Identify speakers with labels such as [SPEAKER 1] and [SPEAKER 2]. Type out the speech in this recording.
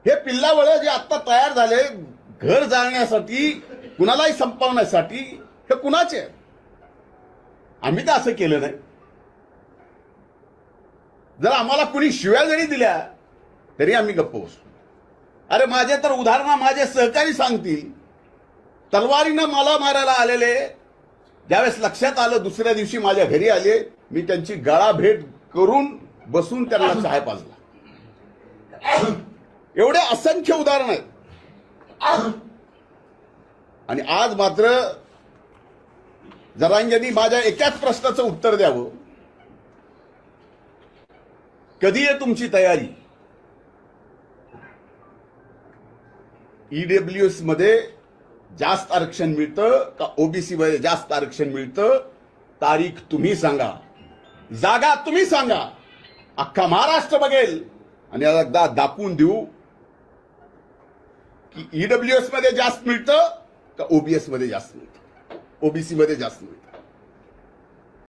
[SPEAKER 1] हे पिल्लावळे जे आता तयार झाले घर जाळण्यासाठी, कुणालाही संपवण्यासाठी, हे कुणाचे आहे? आम्ही तर असं केलं नाही. जर आम्हाला कुणी शिव्या जरी दिल्या तरी आम्ही गप्प बसू. अरे माझे तर उदाहरण माझे सहकारी सांगतील, तलवारीनं मला मारायला आलेले ज्यावेळेस लक्षात आलं, दुसऱ्या दिवशी माझ्या घरी आले, मी त्यांची गळा भेट करून बसून त्यांना चहा पाजला. एवढे असंख्य उदाहरण आहेत. आणि आज मात्र जरांगेंनी माझ्या एकाच प्रश्नाचं उत्तर द्यावं, कधी आहे तुमची तयारी? ईडब्ल्यूएस मध्ये जास्त आरक्षण मिळतं का ओबीसी मध्ये जास्त आरक्षण मिळतं? तारीख तुम्ही सांगा, जागा तुम्ही सांगा. अख्खा महाराष्ट्र बघेल आणि एकदा दाखवून देऊ की ईडब्ल्यूएस मध्ये जास्त मिळतं का ओबीएस मध्ये जास्त मिळतं, ओबीसी मध्ये जास्त मिळतं.